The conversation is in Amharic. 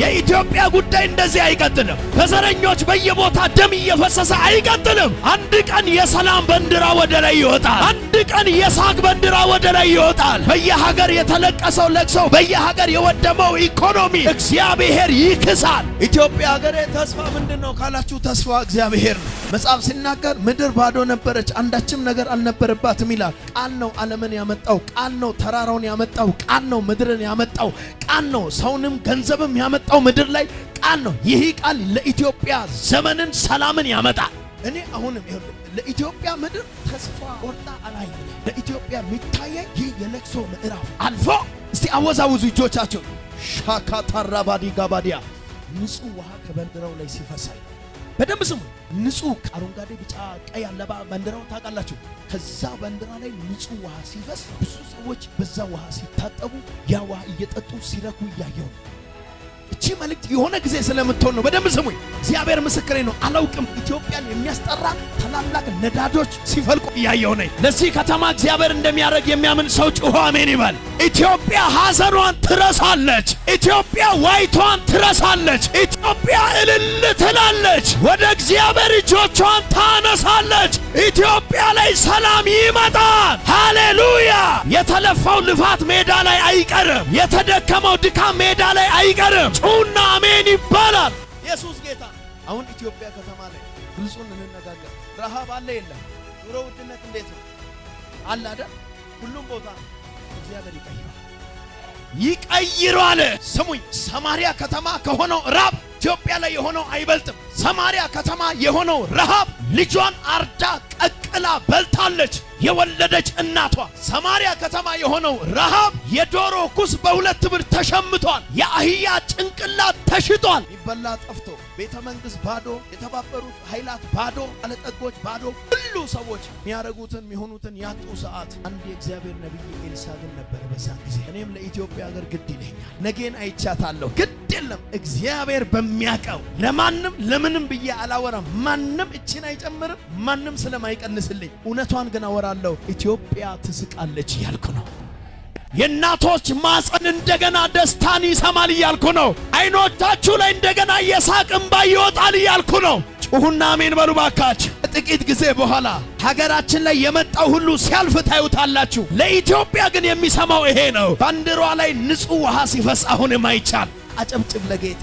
የኢትዮጵያ ጉዳይ እንደዚህ አይቀጥልም። በዘረኞች በየቦታ ደም እየፈሰሰ አይቀጥልም። አንድ ቀን የሰላም ባንዲራ ወደ ላይ ይወጣል። አንድ ቀን የሳቅ ባንዲራ ወደ ላይ ይወጣል። በየሀገር የተለቀሰው ለቅሶ፣ በየሀገር የወደመው ኢኮኖሚ እግዚአብሔር ይክሳል። ኢትዮጵያ ሀገሬ ተስፋ ምንድነው ካላችሁ ተስፋ እግዚአብሔር ነው። መጽሐፍ ሲናገር ምድር ባዶ ነበረች አንዳችም ነገር አልነበረባትም ይላል። ቃል ነው ዓለምን ያመጣው፣ ቃል ነው ተራራውን ያመጣው፣ ቃል ነው ምድርን ያመጣው፣ ቃል ነው ሰውንም ገንዘብም ያመጣው ምድር ላይ ቃል ነው። ይህ ቃል ለኢትዮጵያ ዘመንን ሰላምን ያመጣል። እኔ አሁንም ለኢትዮጵያ ምድር ተስፋ ወርጣ አላይ ለኢትዮጵያ የሚታየኝ ይህ የለቅሶ ምዕራፍ አልፎ እስቲ አወዛውዙ እጆቻችሁ ሻካታራ ባዲ ጋባዲያ ንጹህ ውሃ ከባንዲራው ላይ ሲፈሳይ በደንብ ስሙ። ንጹህ አረንጓዴ ቢጫ ቀይ አለባ ባንዲራው ታውቃላችሁ። ከዛ ባንዲራ ላይ ንጹህ ውሃ ሲፈስ ብዙ ሰዎች በዛ ውሃ ሲታጠቡ ያ ውሃ እየጠጡ ሲረኩ እያየው እቺ መልእክት የሆነ ጊዜ ስለምትሆን ነው። በደንብ ስሙኝ። እግዚአብሔር ምስክሬ ነው። አላውቅም ኢትዮጵያን የሚያስጠራ ታላላቅ ነዳዶች ሲፈልቁ እያየው ነኝ። ለዚህ ከተማ እግዚአብሔር እንደሚያደርግ የሚያምን ሰው ጮሆ አሜን ይበል። ኢትዮጵያ ሐዘኗን ትረሳለች። ኢትዮጵያ ዋይቷን ትረሳለች። ኢትዮጵያ እልል ትላለች። ወደ እግዚአብሔር እጆቿን ታነሳለች። ኢትዮጵያ ላይ ሰላም ይመጣል። ሃሌሉያ! የተለፋው ልፋት ሜዳ ላይ አይቀርም። የተደከመው ድካም ሜዳ ላይ አይቀርም። ጩና አሜን ይባላል። ኢየሱስ ጌታ። አሁን ኢትዮጵያ ከተማ ላይ ግልጹን እንነጋገር። ረሃብ አለ የለም? ኑሮ ውድነት እንዴት ነው? አለ አይደል? ሁሉም ቦታ እግዚአብሔር ይቀይራል። ስሙኝ፣ ሰማሪያ ከተማ ከሆነው ረሃብ ኢትዮጵያ ላይ የሆነው አይበልጥም። ሰማሪያ ከተማ የሆነው ረሃብ ልጇን አርዳ ቀቅላ በልታለች የወለደች እናቷ። ሰማሪያ ከተማ የሆነው ረሃብ የዶሮ ኩስ በሁለት ብር ተሸምቷል። የአህያ ጭንቅላት ተሽጧል። ይበላ ጠፍቶ ቤተ መንግስት ባዶ፣ የተባበሩት ኃይላት ባዶ፣ ባለጠጎች ባዶ፣ ሁሉ ሰዎች የሚያረጉትን የሚሆኑትን ያጡ ሰዓት አንድ የእግዚአብሔር ነብይ ኤልሳ ግን ነበር በዛን ጊዜ። እኔም ለኢትዮጵያ ሀገር ግድ ይለኛል። ነገን አይቻታለሁ። ግድ የለም እግዚአብሔር በሚያቀው ለማንም ለምንም ብዬ አላወራም። ማንም እቺን አይጨምርም፣ ማንም ስለማይቀንስልኝ እውነቷን ግን አወራለሁ። ኢትዮጵያ ትስቃለች እያልኩ ነው። የእናቶች ማፀን እንደገና ደስታን ይሰማል እያልኩ ነው። አይኖቻችሁ ላይ እንደገና የሳቅ እንባ ይወጣል እያልኩ ነው። ጩሁና አሜን በሉ ባካችሁ። ጥቂት ጊዜ በኋላ ሀገራችን ላይ የመጣው ሁሉ ሲያልፍ ታዩታላችሁ። ለኢትዮጵያ ግን የሚሰማው ይሄ ነው። ባንዲራዋ ላይ ንጹህ ውሃ ሲፈስ አሁንም አይቻል። አጨብጭብ ለጌታ።